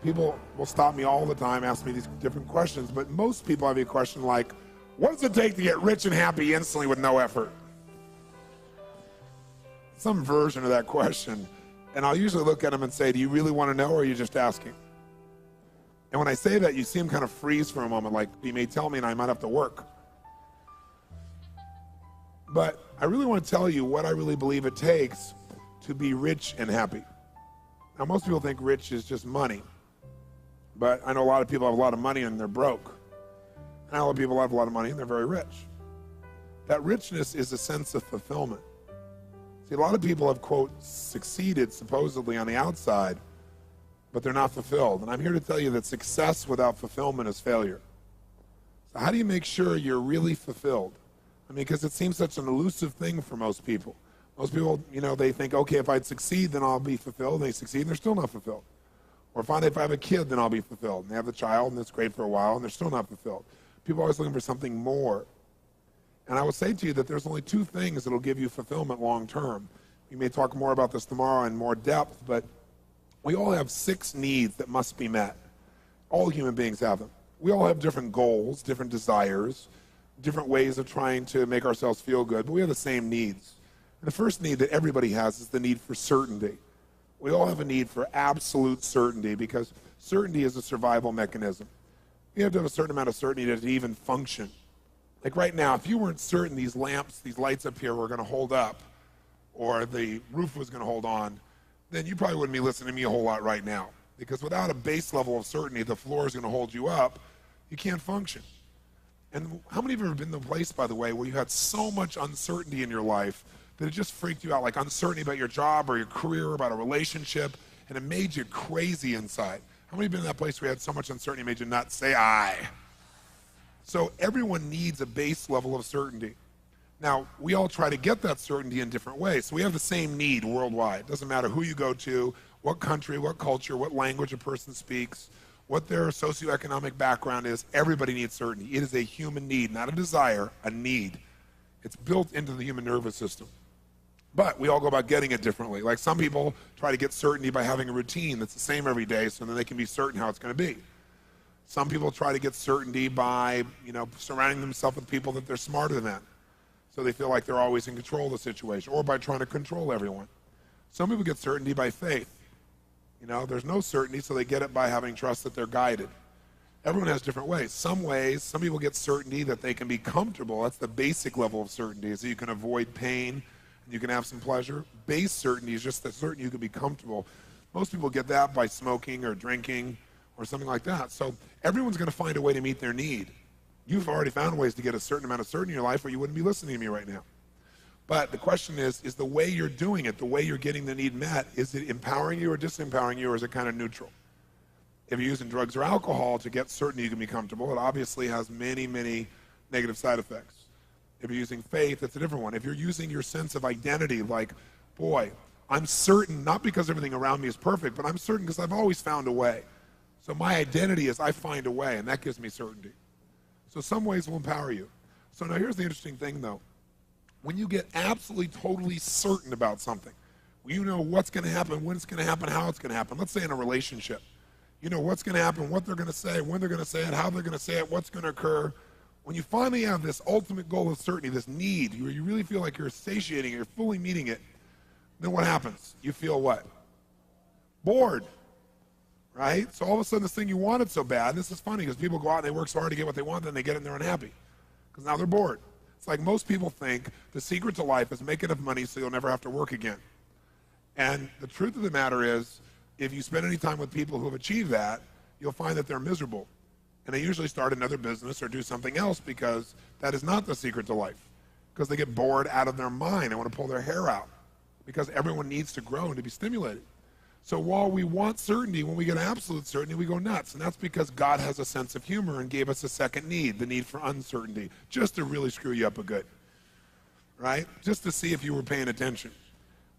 People will stop me all the time, ask me these different questions, but most people have a question like, what does it take to get rich and happy instantly with no effort? Some version of that question. And I'll usually look at them and say, do you really want to know, or are you just asking? And when I say that, you see them kind of freeze for a moment, like he may tell me and I might have to work. But I really want to tell you what I really believe it takes to be rich and happy. Now, most people think rich is just money. But I know a lot of people have a lot of money and they're broke. And I know a lot of people have a lot of money and they're very rich. That richness is a sense of fulfillment. See, a lot of people have, quote, succeeded supposedly on the outside, but they're not fulfilled. And I'm here to tell you that success without fulfillment is failure. So how do you make sure you're really fulfilled? I mean, because it seems such an elusive thing for most people. Most people, they think, okay, if I succeed, then I'll be fulfilled. And they succeed and they're still not fulfilled. Or finally, if I have a kid, then I'll be fulfilled. And they have the child and it's great for a while and they're still not fulfilled. People are always looking for something more. And I will say to you that there's only two things that will give you fulfillment long term. We may talk more about this tomorrow in more depth, but we all have 6 needs that must be met. All human beings have them. We all have different goals, different desires, different ways of trying to make ourselves feel good, but we have the same needs. And the first need that everybody has is the need for certainty. We all have a need for absolute certainty because certainty is a survival mechanism. You have to have a certain amount of certainty to even function. Like right now, if you weren't certain these lamps, these lights up here were going to hold up, or the roof was going to hold on, then you probably wouldn't be listening to me a whole lot right now. Because without a base level of certainty, the floor is going to hold you up, you can't function. And how many of you have ever been in the place, by the way, where you had so much uncertainty in your life that it just freaked you out, like uncertainty about your job or your career, about a relationship, and it made you crazy inside? How many have been in that place where you had so much uncertainty it made you not say I? So everyone needs a base level of certainty. Now, we all try to get that certainty in different ways. So we have the same need worldwide. It doesn't matter who you go to, what country, what culture, what language a person speaks, what their socioeconomic background is. Everybody needs certainty. It is a human need, not a desire, a need. It's built into the human nervous system. But we all go about getting it differently. Like some people try to get certainty by having a routine that's the same every day so then they can be certain how it's going to be. Some people try to get certainty by, surrounding themselves with people that they're smarter than. So they feel like they're always in control of the situation, or by trying to control everyone. Some people get certainty by faith. There's no certainty, so they get it by having trust that they're guided. Everyone has different ways. Some people get certainty that they can be comfortable. That's the basic level of certainty, is that you can avoid pain and you can have some pleasure. Base certainty is just that certainty you can be comfortable. Most people get that by smoking or drinking or something like that. So everyone's going to find a way to meet their need. You've already found ways to get a certain amount of certainty in your life, or you wouldn't be listening to me right now. But the question is the way you're doing it, the way you're getting the need met, is it empowering you or disempowering you, or is it kind of neutral? If you're using drugs or alcohol to get certainty you can be comfortable, it obviously has many, many negative side effects. If you're using faith, it's a different one. If you're using your sense of identity, like, boy, I'm certain, not because everything around me is perfect, but I'm certain because I've always found a way. So my identity is I find a way, and that gives me certainty. So some ways will empower you. So now here's the interesting thing, though. When you get absolutely, totally certain about something, you know what's going to happen, when it's going to happen, how it's going to happen. Let's say in a relationship. You know what's going to happen, what they're going to say, when they're going to say it, how they're going to say it, what's going to occur. When you finally have this ultimate goal of certainty, this need, where you really feel like you're satiating it, you're fully meeting it, then what happens? You feel what? Bored. Right? So all of a sudden this thing you wanted so bad, this is funny because people go out and they work so hard to get what they want, then they get it and they're unhappy because now they're bored. It's like most people think the secret to life is make enough money so you'll never have to work again. And the truth of the matter is, if you spend any time with people who have achieved that, you'll find that they're miserable. And they usually start another business or do something else because that is not the secret to life. Because they get bored out of their mind and want to pull their hair out because everyone needs to grow and to be stimulated. So while we want certainty, when we get absolute certainty, we go nuts. And that's because God has a sense of humor and gave us a second need, the need for uncertainty, just to really screw you up a good, right? Just to see if you were paying attention.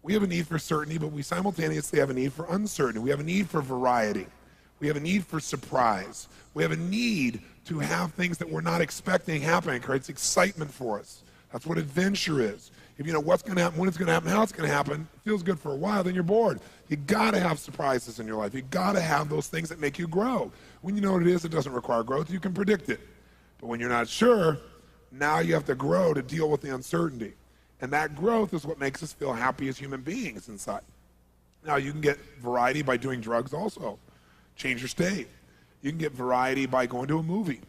We have a need for certainty, but we simultaneously have a need for uncertainty. We have a need for variety. We have a need for surprise. We have a need to have things that we're not expecting happening. It creates excitement for us. That's what adventure is. If you know what's going to happen, when it's going to happen, how it's going to happen, it feels good for a while, then you're bored. You got to have surprises in your life. You got to have those things that make you grow. When you know what it is, it doesn't require growth. You can predict it. But when you're not sure, now you have to grow to deal with the uncertainty. And that growth is what makes us feel happy as human beings inside. Now, you can get variety by doing drugs also. Change your state. You can get variety by going to a movie.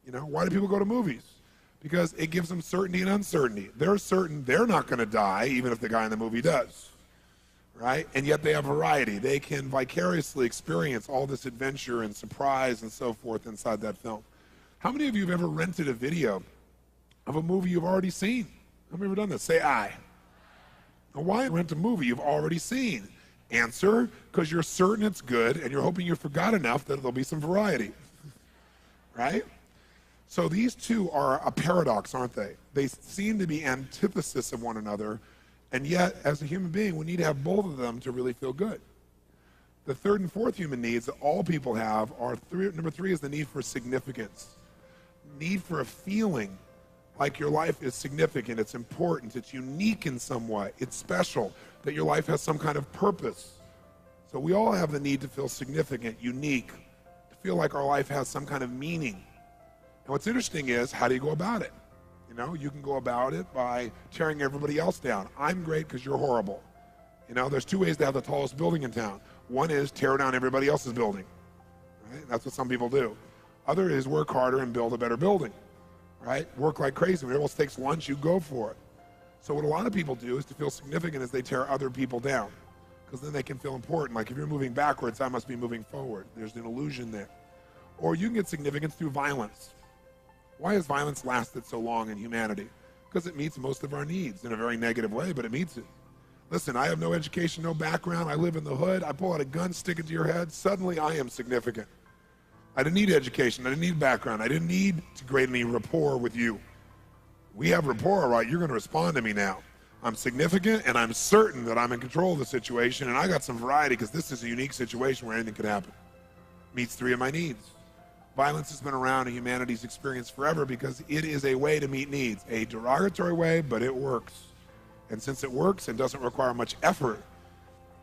You know, why do people go to movies? Because it gives them certainty and uncertainty. They're certain they're not going to die, even if the guy in the movie does, right? And yet they have variety. They can vicariously experience all this adventure and surprise and so forth inside that film. How many of you have ever rented a video of a movie you've already seen? Have you ever done this? Say aye. Now, why rent a movie you've already seen? Answer, because you're certain it's good and you're hoping you forgot enough that there'll be some variety, right? So these two are a paradox, aren't they? They seem to be antithesis of one another, and yet, as a human being, we need to have both of them to really feel good. The third and fourth human needs that all people have are number three is the need for significance. Need for a feeling like your life is significant, it's important, it's unique in some way, it's special, that your life has some kind of purpose. So we all have the need to feel significant, unique, to feel like our life has some kind of meaning. And what's interesting is, how do you go about it? You know, you can go about it by tearing everybody else down. I'm great because you're horrible. You know, there's two ways to have the tallest building in town. One is tear down everybody else's building. Right? That's what some people do. Other is work harder and build a better building. Right? Work like crazy. When everyone else takes lunch, you go for it. So what a lot of people do is to feel significant is they tear other people down, because then they can feel important. Like if you're moving backwards, I must be moving forward. There's an illusion there. Or you can get significance through violence. Why has violence lasted so long in humanity? Because it meets most of our needs in a very negative way, but it meets it. Listen, I have no education, no background. I live in the hood. I pull out a gun, stick it to your head. Suddenly I am significant. I didn't need education. I didn't need background. I didn't need to create any rapport with you. We have rapport, all right? You're going to respond to me now. I'm significant, and I'm certain that I'm in control of the situation, and I got some variety because this is a unique situation where anything could happen. Meets three of my needs. Violence has been around in humanity's experience forever because it is a way to meet needs. A derogatory way, but it works. And since it works and doesn't require much effort,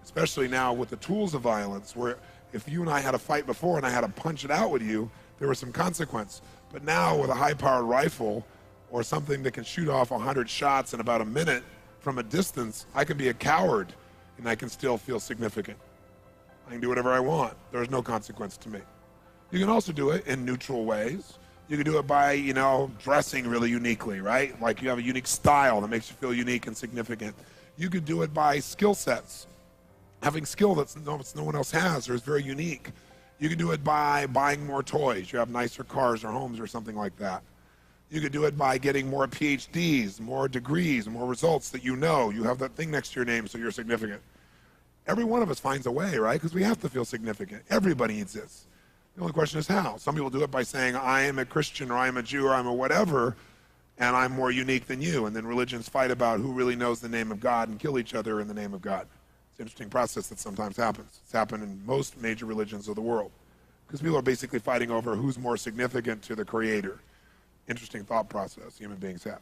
especially now with the tools of violence, where if you and I had a fight before and I had to punch it out with you, there was some consequence. But now with a high-powered rifle or something that can shoot off 100 shots in about a minute from a distance, I can be a coward and I can still feel significant. I can do whatever I want. There's no consequence to me. You can also do it in neutral ways. You can do it by, you know, dressing really uniquely, right? Like you have a unique style that makes you feel unique and significant. You could do it by skill sets. Having skill that no one else has or is very unique. You can do it by buying more toys. You have nicer cars or homes or something like that. You could do it by getting more PhDs, more degrees, more results that you know. You have that thing next to your name so you're significant. Every one of us finds a way, right? Because we have to feel significant. Everybody needs this. The only question is how. Some people do it by saying, I am a Christian or I am a Jew or I'm a whatever, and I'm more unique than you. And then religions fight about who really knows the name of God and kill each other in the name of God. It's an interesting process that sometimes happens. It's happened in most major religions of the world. Because people are basically fighting over who's more significant to the Creator. Interesting thought process human beings have.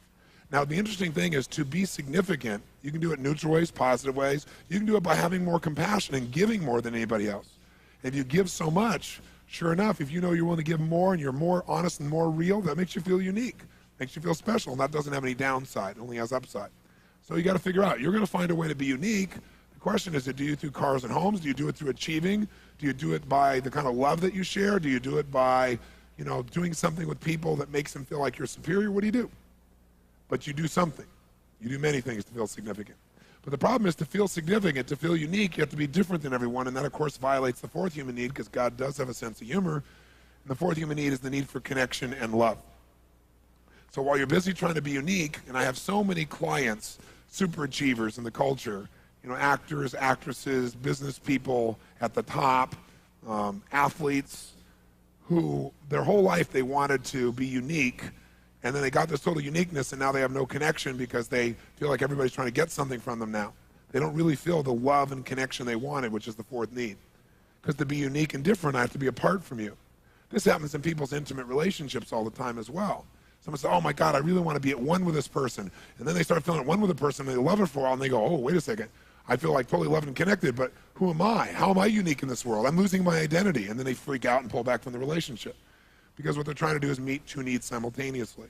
Now, the interesting thing is to be significant, you can do it in neutral ways, positive ways. You can do it by having more compassion and giving more than anybody else. If you give so much, sure enough, if you know you're willing to give more and you're more honest and more real, that makes you feel unique, makes you feel special, and that doesn't have any downside, it only has upside. So you got to figure out, you're going to find a way to be unique. The question is, do you do it through cars and homes? Do you do it through achieving? Do you do it by the kind of love that you share? Do you do it by, you know, doing something with people that makes them feel like you're superior? What do you do? But you do something. You do many things to feel significant. But the problem is to feel significant, to feel unique, you have to be different than everyone, and that, of course, violates the fourth human need because God does have a sense of humor. And the fourth human need is the need for connection and love. So while you're busy trying to be unique, and I have so many clients, super achievers in the culture, you know, actors, actresses, business people at the top, athletes, who their whole life they wanted to be unique, and then they got this total uniqueness, and now they have no connection because they feel like everybody's trying to get something from them now. They don't really feel the love and connection they wanted, which is the fourth need. Because to be unique and different, I have to be apart from you. This happens in people's intimate relationships all the time as well. Someone says, oh my God, I really want to be at one with this person. And then they start feeling at one with a person, and they love it for a while, and they go, oh, wait a second. I feel like totally loved and connected, but who am I? How am I unique in this world? I'm losing my identity. And then they freak out and pull back from the relationship. Because what they're trying to do is meet two needs simultaneously.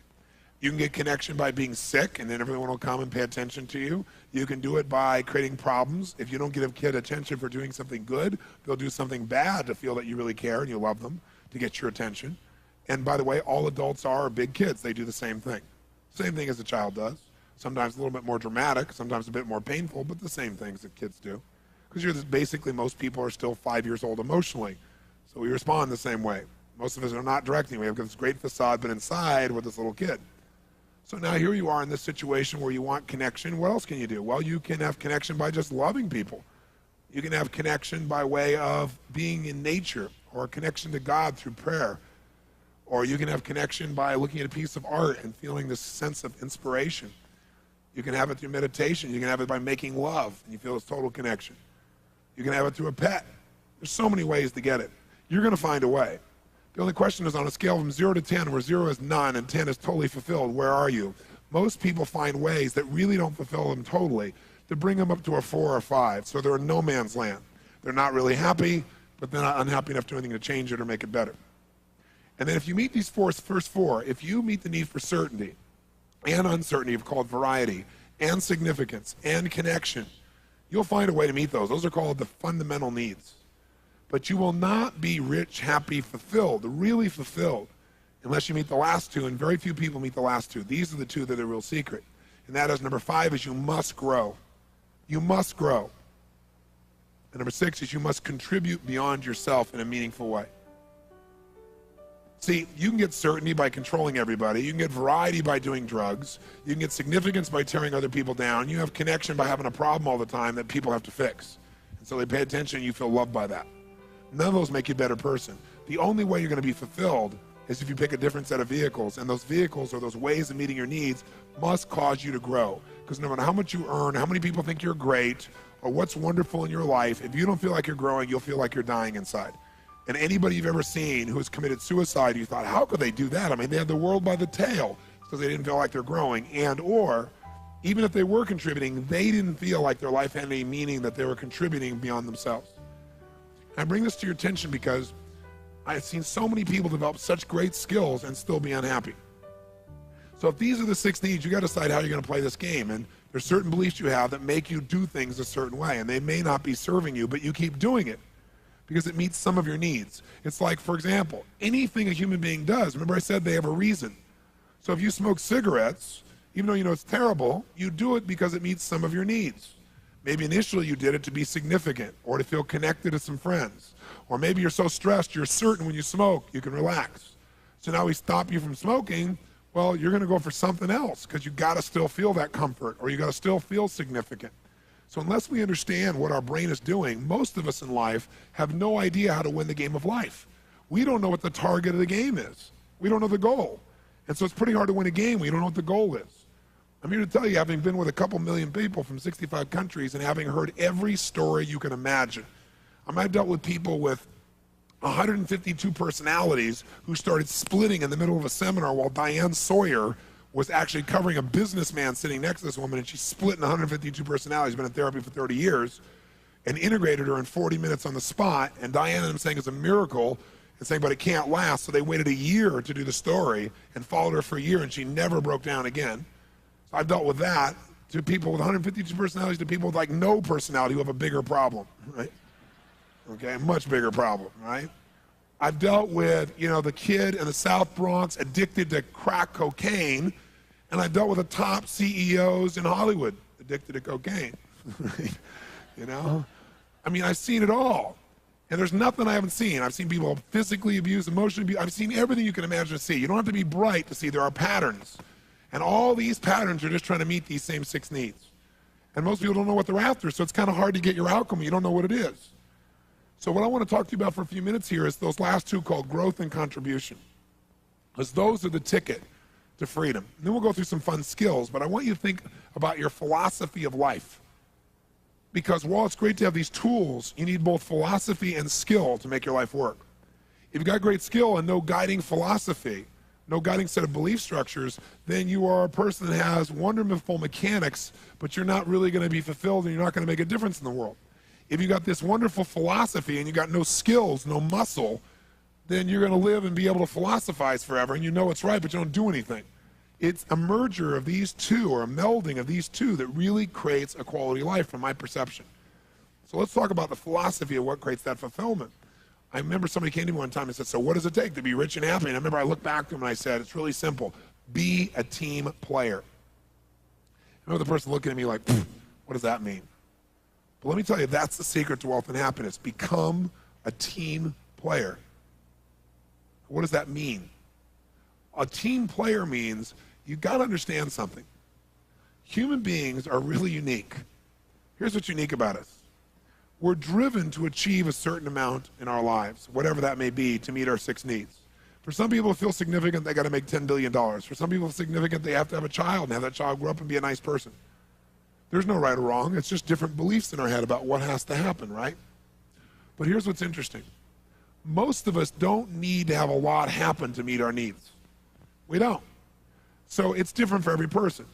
You can get connection by being sick, and then everyone will come and pay attention to you. You can do it by creating problems. If you don't give a kid attention for doing something good, they'll do something bad to feel that you really care and you love them, to get your attention. And by the way, all adults are big kids. They do the same thing. Same thing as a child does. Sometimes a little bit more dramatic, sometimes a bit more painful, but the same things that kids do. Because basically most people are still 5 years old emotionally. So we respond the same way. Most of us are not directing. We have this great facade, but inside we're this little kid. So now here you are in this situation where you want connection. What else can you do? Well, you can have connection by just loving people. You can have connection by way of being in nature, or connection to God through prayer. Or you can have connection by looking at a piece of art and feeling this sense of inspiration. You can have it through meditation. You can have it by making love, and you feel this total connection. You can have it through a pet. There's so many ways to get it. You're going to find a way. The only question is, on a scale from 0 to 10, where 0 is none and 10 is totally fulfilled, where are you? Most people find ways that really don't fulfill them totally to bring them up to a 4 or 5. So they're in no man's land. They're not really happy, but they're not unhappy enough to do anything to change it or make it better. And then if you meet these first four, if you meet the need for certainty and uncertainty, called variety, and significance, and connection, you'll find a way to meet those. Those are called the fundamental needs. But you will not be rich, happy, fulfilled, really fulfilled, unless you meet the last two, and very few people meet the last two. These are the two that are the real secret. And that is, number 5 is you must grow. You must grow. And number 6 is you must contribute beyond yourself in a meaningful way. See, you can get certainty by controlling everybody. You can get variety by doing drugs. You can get significance by tearing other people down. You have connection by having a problem all the time that people have to fix. And so they pay attention and you feel loved by that. None of those make you a better person. The only way you're going to be fulfilled is if you pick a different set of vehicles. And those vehicles, or those ways of meeting your needs, must cause you to grow. Because no matter how much you earn, how many people think you're great, or what's wonderful in your life, if you don't feel like you're growing, you'll feel like you're dying inside. And anybody you've ever seen who has committed suicide, you thought, how could they do that? I mean, they had the world by the tail because they didn't feel like they're growing. And or, even if they were contributing, they didn't feel like their life had any meaning, that they were contributing beyond themselves. I bring this to your attention because I've seen so many people develop such great skills and still be unhappy. So if these are the 6 needs, you got to decide how you're going to play this game. And there's certain beliefs you have that make you do things a certain way. And they may not be serving you, but you keep doing it because it meets some of your needs. It's like, for example, anything a human being does, remember I said they have a reason. So if you smoke cigarettes, even though you know it's terrible, you do it because it meets some of your needs. Maybe initially you did it to be significant or to feel connected to some friends. Or maybe you're so stressed, you're certain when you smoke, you can relax. So now we stop you from smoking, well, you're gonna go for something else because you gotta still feel that comfort, or you gotta still feel significant. So unless we understand what our brain is doing, most of us in life have no idea how to win the game of life. We don't know what the target of the game is. We don't know the goal. And so it's pretty hard to win a game when you don't know what the goal is. I'm here to tell you, having been with a couple million people from 65 countries and having heard every story you can imagine. I've dealt with people with 152 personalities who started splitting in the middle of a seminar while Diane Sawyer was actually covering a businessman sitting next to this woman, and she split in 152 personalities, been in therapy for 30 years, and integrated her in 40 minutes on the spot. And Diane ended up saying it's a miracle, and saying, but it can't last. So they waited a year to do the story and followed her for a year, and she never broke down again. So I've dealt with that, to people with 152 personalities, to people with like no personality who have a bigger problem, right? Okay, much bigger problem, right? I've dealt with, the kid in the South Bronx addicted to crack cocaine, and I've dealt with the top CEOs in Hollywood addicted to cocaine. I mean, I've seen it all. And there's nothing I haven't seen. I've seen people physically abused, emotionally abused. I've seen everything you can imagine to see. You don't have to be bright to see there are patterns. And all these patterns are just trying to meet these same 6 needs. And most people don't know what they're after, so it's kind of hard to get your outcome when you don't know what it is. So what I want to talk to you about for a few minutes here is those last 2 called growth and contribution. Because those are the ticket to freedom. And then we'll go through some fun skills, but I want you to think about your philosophy of life. Because while it's great to have these tools, you need both philosophy and skill to make your life work. If you've got great skill and no guiding philosophy, no guiding set of belief structures, then you are a person that has wonderful mechanics, but you're not really going to be fulfilled and you're not going to make a difference in the world. If you got this wonderful philosophy and you got no skills, no muscle, then you're going to live and be able to philosophize forever and you know it's right, but you don't do anything. It's a merger of these two, or a melding of these two, that really creates a quality life from my perception. So let's talk about the philosophy of what creates that fulfillment. I remember somebody came to me one time and said, so what does it take to be rich and happy? And I remember I looked back to him and I said, it's really simple. Be a team player. I remember the person looking at me like, what does that mean? But let me tell you, that's the secret to wealth and happiness. Become a team player. What does that mean? A team player means you got to understand something. Human beings are really unique. Here's what's unique about us. We're driven to achieve a certain amount in our lives, whatever that may be, to meet our 6 needs. For some people it feels significant, they got to make $10 billion. For some people it's significant, they have to have a child and have that child grow up and be a nice person. There's no right or wrong. It's just different beliefs in our head about what has to happen, right? But here's what's interesting. Most of us don't need to have a lot happen to meet our needs. We don't. So it's different for every person.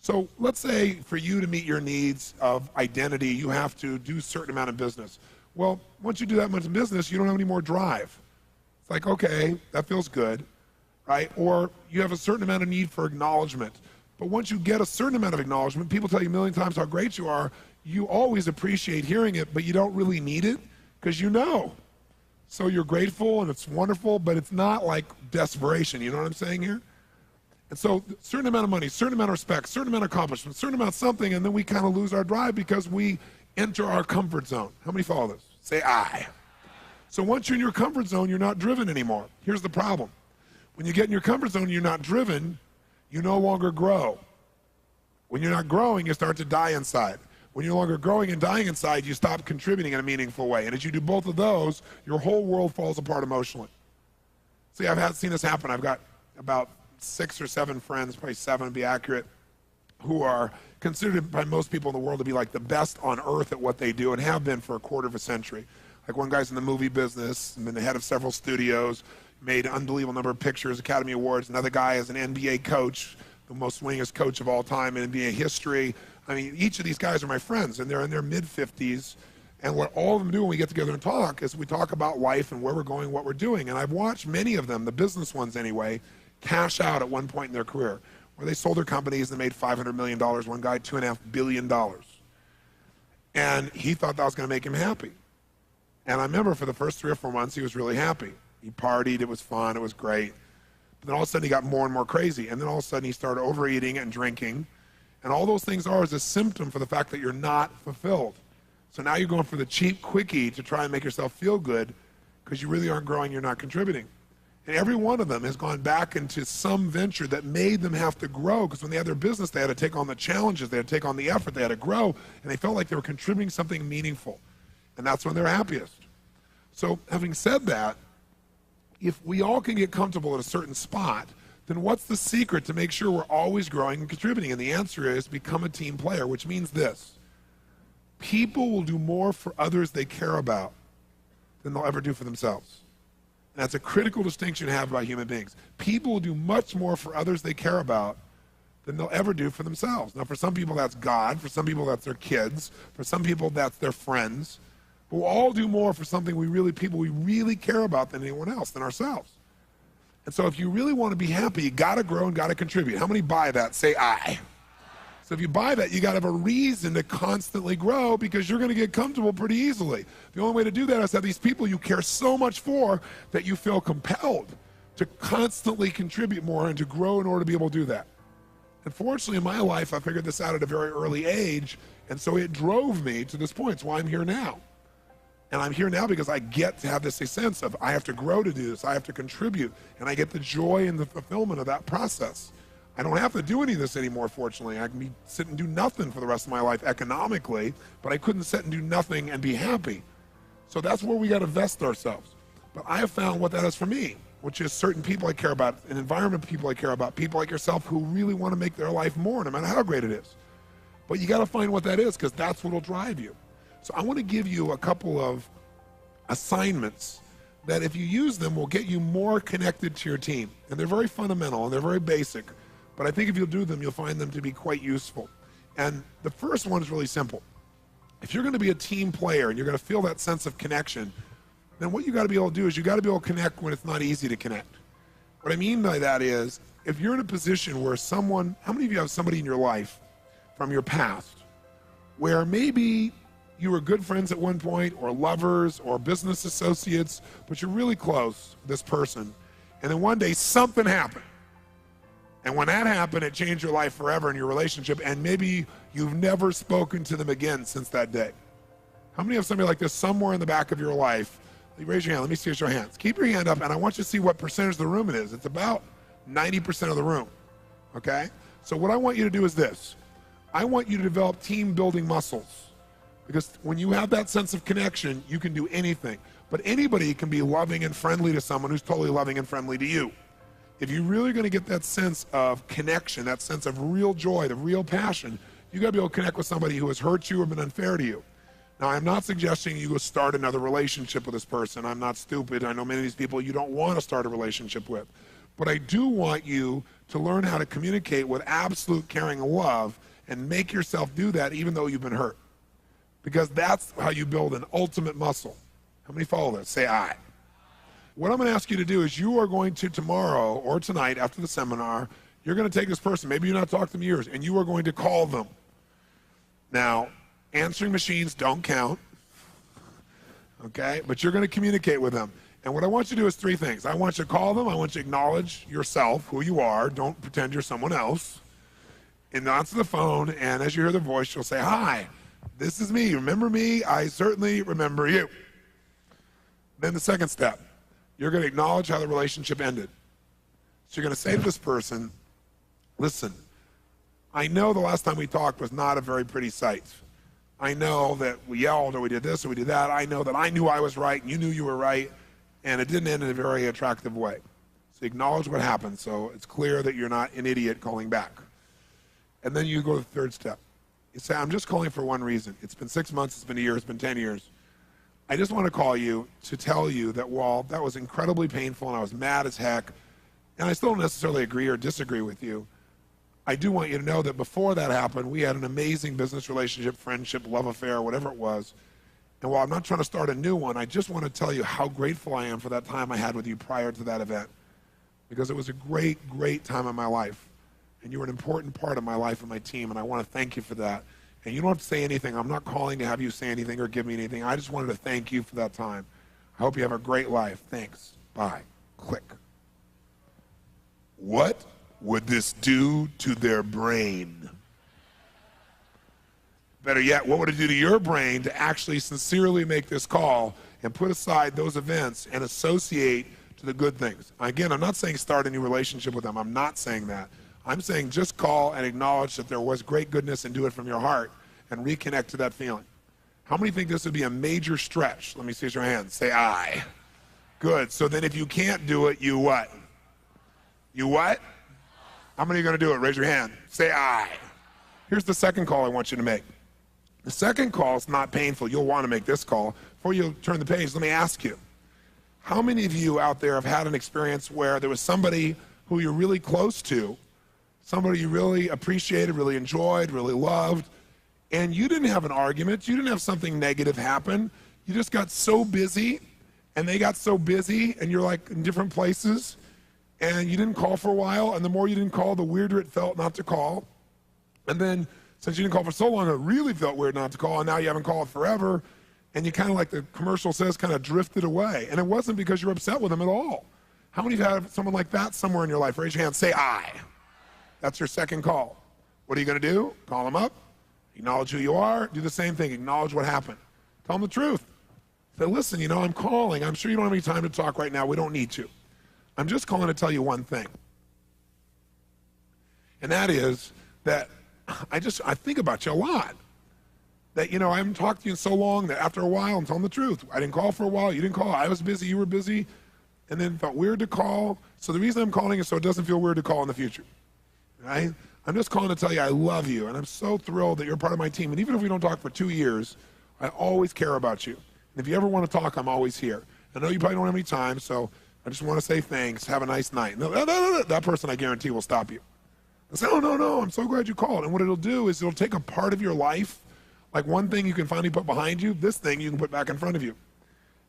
So let's say for you to meet your needs of identity, you have to do a certain amount of business. Well, once you do that much in business, you don't have any more drive. It's like, okay, that feels good, right? Or you have a certain amount of need for acknowledgement. But once you get a certain amount of acknowledgement, people tell you a million times how great you are, you always appreciate hearing it, but you don't really need it because you know. So you're grateful and it's wonderful, but it's not like desperation. You know what I'm saying here? And so certain amount of money, certain amount of respect, certain amount of accomplishment, certain amount of something, and then we kind of lose our drive because we enter our comfort zone. How many follow this? Say I. So once you're in your comfort zone, you're not driven anymore. Here's the problem. When you get in your comfort zone, you're not driven, you no longer grow. When you're not growing, you start to die inside. When you're no longer growing and dying inside, you stop contributing in a meaningful way. And as you do both of those, your whole world falls apart emotionally. See, I've seen this happen. I've got about 6 or 7 friends, probably 7 to be accurate, who are considered by most people in the world to be like the best on earth at what they do and have been for a quarter of a century. Like one guy's in the movie business, been the head of several studios, made an unbelievable number of pictures, Academy Awards. Another guy is an NBA coach, the most winningest coach of all time in NBA history. I mean, each of these guys are my friends, and they're in their mid-50s. And what all of them do when we get together and talk is we talk about life and where we're going, what we're doing. And I've watched many of them, the business ones anyway, cash out at one point in their career, where they sold their companies and made $500 million. One guy, $2.5 billion. And he thought that was going to make him happy. And I remember for the first 3 or 4 months, he was really happy. He partied, it was fun, it was great. But then all of a sudden he got more and more crazy. And then all of a sudden he started overeating and drinking. And all those things are is a symptom for the fact that you're not fulfilled. So now you're going for the cheap quickie to try and make yourself feel good because you really aren't growing, you're not contributing. And every one of them has gone back into some venture that made them have to grow, because when they had their business, they had to take on the challenges, they had to take on the effort, they had to grow, and they felt like they were contributing something meaningful. And that's when they're happiest. So having said that, if we all can get comfortable at a certain spot, then what's the secret to make sure we're always growing and contributing? And the answer is become a team player, which means this. People will do more for others they care about than they'll ever do for themselves. And that's a critical distinction to have about human beings. People will do much more for others they care about than they'll ever do for themselves. Now, for some people, that's God. For some people, that's their kids. For some people, that's their friends. But we'll all do more for something people we really care about than anyone else, than ourselves. And so if you really want to be happy, you got to grow and got to contribute. How many buy that? Say I. So if you buy that, you got to have a reason to constantly grow, because you're going to get comfortable pretty easily. The only way to do that is to have these people you care so much for that you feel compelled to constantly contribute more and to grow in order to be able to do that. Unfortunately, in my life, I figured this out at a very early age, and so it drove me to this point. It's why I'm here now. And I'm here now because I get to have this sense of I have to grow to do this, I have to contribute, and I get the joy and the fulfillment of that process. I don't have to do any of this anymore, fortunately. I can sit and do nothing for the rest of my life economically, but I couldn't sit and do nothing and be happy. So that's where we got to vest ourselves. But I have found what that is for me, which is certain people I care about, an environment of people I care about, people like yourself who really want to make their life more, no matter how great it is. But you got to find what that is, because that's what will drive you. So I want to give you a couple of assignments that if you use them will get you more connected to your team. And they're very fundamental and they're very basic, but I think if you'll do them, you'll find them to be quite useful. And the first one is really simple. If you're going to be a team player and you're going to feel that sense of connection, then what you got to be able to do is you got to be able to connect when it's not easy to connect. What I mean by that is, if you're in a position where someone, how many of you have somebody in your life from your past where maybe you were good friends at one point, or lovers, or business associates, but you're really close with this person, and then one day something happened. And when that happened, it changed your life forever in your relationship, and maybe you've never spoken to them again since that day. How many have somebody like this somewhere in the back of your life? Raise your hand. Let me see your hands. Keep your hand up, and I want you to see what percentage of the room it is. It's about 90% of the room, okay? So what I want you to do is this. I want you to develop team-building muscles, because when you have that sense of connection, you can do anything. But anybody can be loving and friendly to someone who's totally loving and friendly to you. If you're really going to get that sense of connection, that sense of real joy, the real passion, you got to be able to connect with somebody who has hurt you or been unfair to you. Now, I'm not suggesting you go start another relationship with this person. I'm not stupid. I know many of these people you don't want to start a relationship with. But I do want you to learn how to communicate with absolute caring and love and make yourself do that even though you've been hurt. Because that's how you build an ultimate muscle. How many follow this? Say aye. What I'm going to ask you to do is you are going to tomorrow or tonight after the seminar, you're going to take this person, maybe you've not talked to them in years, and you are going to call them. Now, answering machines don't count, okay? But you're going to communicate with them. And what I want you to do is three things. I want you to call them. I want you to acknowledge yourself, who you are. Don't pretend you're someone else. And answer the phone, and as you hear their voice, you'll say, hi, this is me. Remember me? I certainly remember you. Then the second step, you're going to acknowledge how the relationship ended. So you're going to say to this person, listen, I know the last time we talked was not a very pretty sight. I know that we yelled or we did this or we did that. I know that I knew I was right and you knew you were right, and it didn't end in a very attractive way. So acknowledge what happened so it's clear that you're not an idiot calling back. And then you go to the third step. You say, I'm just calling for one reason. It's been 6 months, it's been a year, it's been 10 years. I just want to call you to tell you that while that was incredibly painful and I was mad as heck, and I still don't necessarily agree or disagree with you, I do want you to know that before that happened, we had an amazing business relationship, friendship, love affair, whatever it was. And while I'm not trying to start a new one, I just want to tell you how grateful I am for that time I had with you prior to that event. Because it was a great, great time in my life. And you were an important part of my life and my team, and I want to thank you for that. And you don't have to say anything. I'm not calling to have you say anything or give me anything. I just wanted to thank you for that time. I hope you have a great life. Thanks. Bye. Click. What would this do to their brain? Better yet, what would it do to your brain to actually sincerely make this call and put aside those events and associate to the good things? Again, I'm not saying start a new relationship with them. I'm not saying that. I'm saying just call and acknowledge that there was great goodness and do it from your heart and reconnect to that feeling. How many think this would be a major stretch? Let me see your hands. Say aye. Good. So then if you can't do it, you what? You what? How many are going to do it? Raise your hand. Say aye. Here's the second call I want you to make. The second call is not painful. You'll want to make this call. Before you turn the page, let me ask you, how many of you out there have had an experience where there was somebody who you're really close to, somebody you really appreciated, really enjoyed, really loved, and you didn't have an argument, you didn't have something negative happen, you just got so busy, and they got so busy, and you're like in different places, and you didn't call for a while, and the more you didn't call, the weirder it felt not to call. And then, since you didn't call for so long, it really felt weird not to call, and now you haven't called forever, and you kind of, like the commercial says, kind of drifted away. And it wasn't because you're upset with them at all. How many of you have someone like that somewhere in your life? Raise your hand, say aye. That's your second call. What are you going to do? Call them up, acknowledge who you are, do the same thing, acknowledge what happened. Tell them the truth. Say, listen, I'm calling. I'm sure you don't have any time to talk right now. We don't need to. I'm just calling to tell you one thing. And that is that I think about you a lot. That, I haven't talked to you in so long that after a while, I'm telling the truth. I didn't call for a while. You didn't call. I was busy. You were busy. And then it felt weird to call. So the reason I'm calling is so it doesn't feel weird to call in the future. Right? I'm just calling to tell you I love you, and I'm so thrilled that you're part of my team. And even if we don't talk for 2 years, I always care about you. And if you ever want to talk, I'm always here. I know you probably don't have any time, so I just want to say thanks. Have a nice night. No, that person, I guarantee, will stop you. They'll say, oh, no, I'm so glad you called. And what it'll do is it'll take a part of your life, like one thing you can finally put behind you, this thing you can put back in front of you,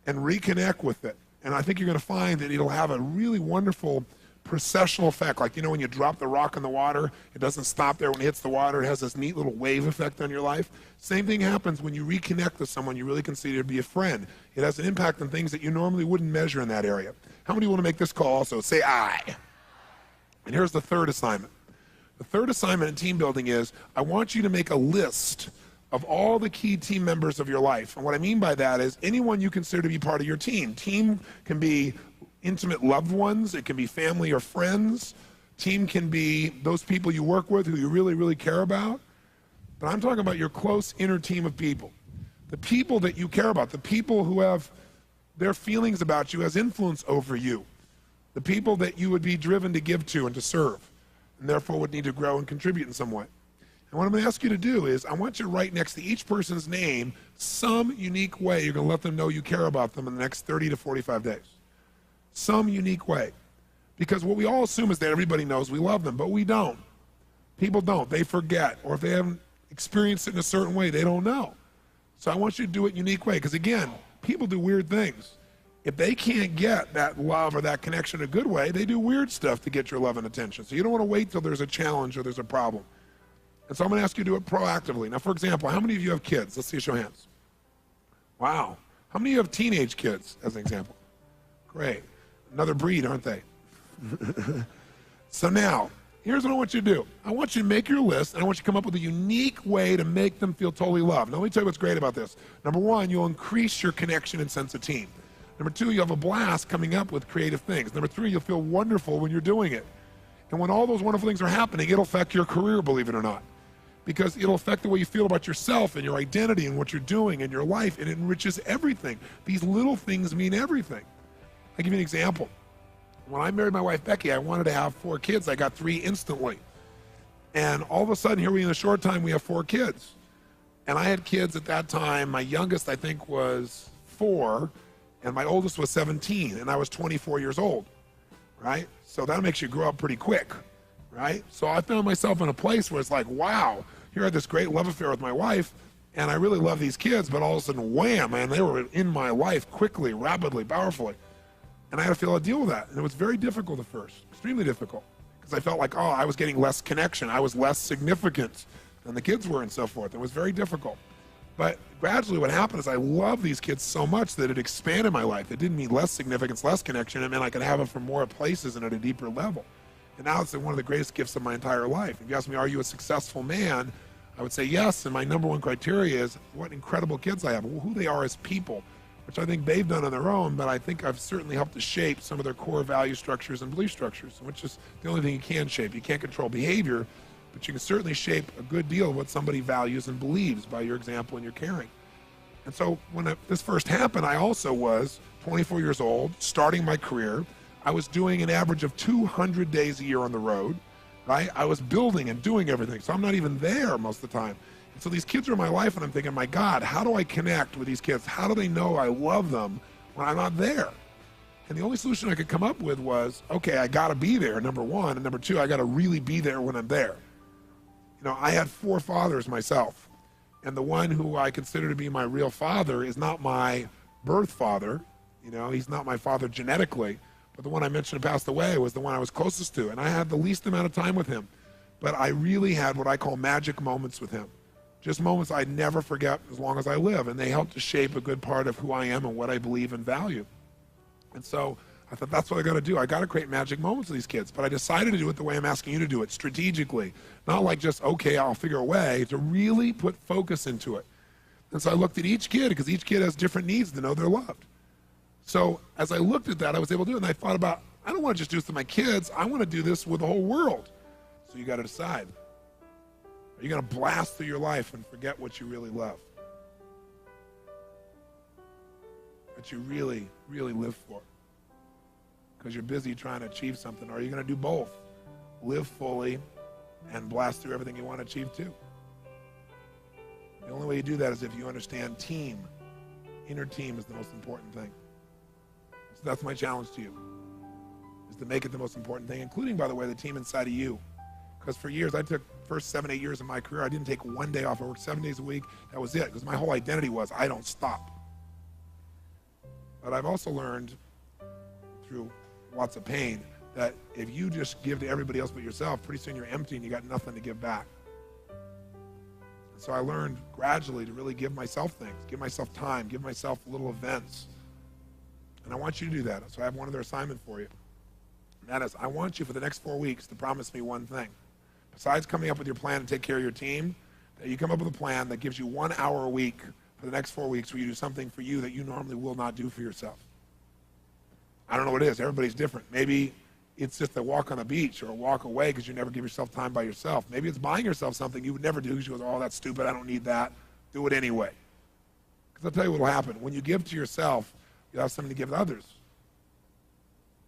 and reconnect with it. And I think you're going to find that it'll have a really wonderful processional effect. Like, you know, when you drop the rock in the water, it doesn't stop there when it hits the water. It has this neat little wave effect on your life. Same thing happens when you reconnect with someone you really consider to be a friend. It has an impact on things that you normally wouldn't measure in that area. How many want to make this call also? Say aye. And here's the third assignment. The third assignment in team building is I want you to make a list of all the key team members of your life. And what I mean by that is anyone you consider to be part of your team. Team can be intimate loved ones. It can be family or friends. Team can be those people you work with who you really, really care about. But I'm talking about your close inner team of people. The people that you care about, the people who have their feelings about you as influence over you. The people that you would be driven to give to and to serve, and therefore would need to grow and contribute in some way. And what I'm going to ask you to do is I want you to write next to each person's name some unique way you're going to let them know you care about them in the next 30 to 45 days. Some unique way. Because what we all assume is that everybody knows we love them, but we don't. People don't. They forget. Or if they haven't experienced it in a certain way, they don't know. So I want you to do it unique way. Because again, people do weird things. If they can't get that love or that connection in a good way, they do weird stuff to get your love and attention. So you don't want to wait till there's a challenge or there's a problem. And so I'm going to ask you to do it proactively. Now, for example, how many of you have kids? Let's see a show of hands. Wow. How many of you have teenage kids, as an example? Great. Another breed, aren't they? So now, here's what I want you to do. I want you to make your list, and I want you to come up with a unique way to make them feel totally loved. Now, let me tell you what's great about this. Number one, you'll increase your connection and sense of team. Number two, you'll have a blast coming up with creative things. Number three, you'll feel wonderful when you're doing it. And when all those wonderful things are happening, it'll affect your career, believe it or not. Because it'll affect the way you feel about yourself and your identity and what you're doing in your life, and it enriches everything. These little things mean everything. I'll give you an example. When I married my wife, Becky, I wanted to have 4 kids. I got 3 instantly. And all of a sudden, here we in a short time, we have 4 kids. And I had kids at that time. My youngest, I think, was 4, and my oldest was 17, and I was 24 years old, right? So that makes you grow up pretty quick, right? So I found myself in a place where it's like, wow, here I had this great love affair with my wife, and I really love these kids, but all of a sudden, wham, man, they were in my life quickly, rapidly, powerfully. And I had to feel how to deal with that. And it was very difficult at first, extremely difficult, because I felt like, oh, I was getting less connection. I was less significant than the kids were and so forth. It was very difficult. But gradually what happened is I loved these kids so much that it expanded my life. It didn't mean less significance, less connection. It meant I could have them from more places and at a deeper level. And now it's one of the greatest gifts of my entire life. If you ask me, are you a successful man? I would say yes. And my number one criteria is what incredible kids I have, who they are as people, which I think they've done on their own, but I think I've certainly helped to shape some of their core value structures and belief structures, which is the only thing you can shape. You can't control behavior, but you can certainly shape a good deal of what somebody values and believes by your example and your caring. And so when this first happened, I also was 24 years old, starting my career. I was doing an average of 200 days a year on the road, right? I was building and doing everything, so I'm not even there most of the time. So these kids are in my life, and I'm thinking, my God, how do I connect with these kids? How do they know I love them when I'm not there? And the only solution I could come up with was, okay, I got to be there, number one. And number two, I got to really be there when I'm there. You know, I had 4 fathers myself. And the one who I consider to be my real father is not my birth father. You know, he's not my father genetically. But the one I mentioned who passed away was the one I was closest to. And I had the least amount of time with him. But I really had what I call magic moments with him. Just moments I'd never forget as long as I live. And they helped to shape a good part of who I am and what I believe and value. And so I thought, that's what I got to do. I got to create magic moments with these kids. But I decided to do it the way I'm asking you to do it, strategically. Not like just, okay, I'll figure a way, to really put focus into it. And so I looked at each kid, because each kid has different needs to know they're loved. So as I looked at that, I was able to do it. And I thought about, I don't want to just do this with my kids. I want to do this with the whole world. So you got to decide. Are you going to blast through your life and forget what you really love? What you really, really live for? Because you're busy trying to achieve something. Or are you going to do both? Live fully and blast through everything you want to achieve too. The only way you do that is if you understand team. Inner team is the most important thing. So that's my challenge to you, is to make it the most important thing, including, by the way, the team inside of you. Because for years, I took first 7, 8 years of my career, I didn't take one day off. I worked 7 days a week. That was it, because my whole identity was, I don't stop. But I've also learned through lots of pain that if you just give to everybody else but yourself, pretty soon you're empty and you got nothing to give back. And so I learned gradually to really give myself things, give myself time, give myself little events. And I want you to do that. So I have one other assignment for you. And that is, I want you for the next 4 weeks to promise me one thing. Besides coming up with your plan to take care of your team, that you come up with a plan that gives you 1 hour a week for the next 4 weeks where you do something for you that you normally will not do for yourself. I don't know what it is. Everybody's different. Maybe it's just a walk on the beach or a walk away because you never give yourself time by yourself. Maybe it's buying yourself something you would never do because you go, oh, that's stupid. I don't need that. Do it anyway. Because I'll tell you what will happen. When you give to yourself, you'll have something to give to others.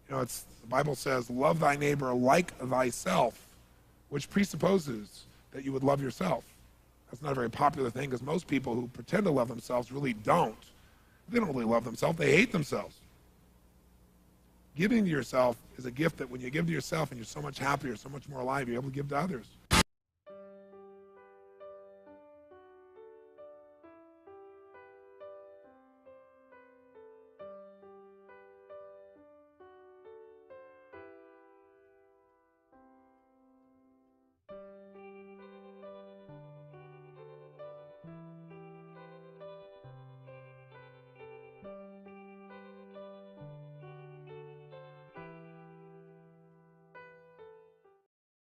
You know, the Bible says, love thy neighbor like thyself, which presupposes that you would love yourself. That's not a very popular thing because most people who pretend to love themselves really don't. They don't really love themselves. They hate themselves. Giving to yourself is a gift that when you give to yourself and you're so much happier, so much more alive, you're able to give to others.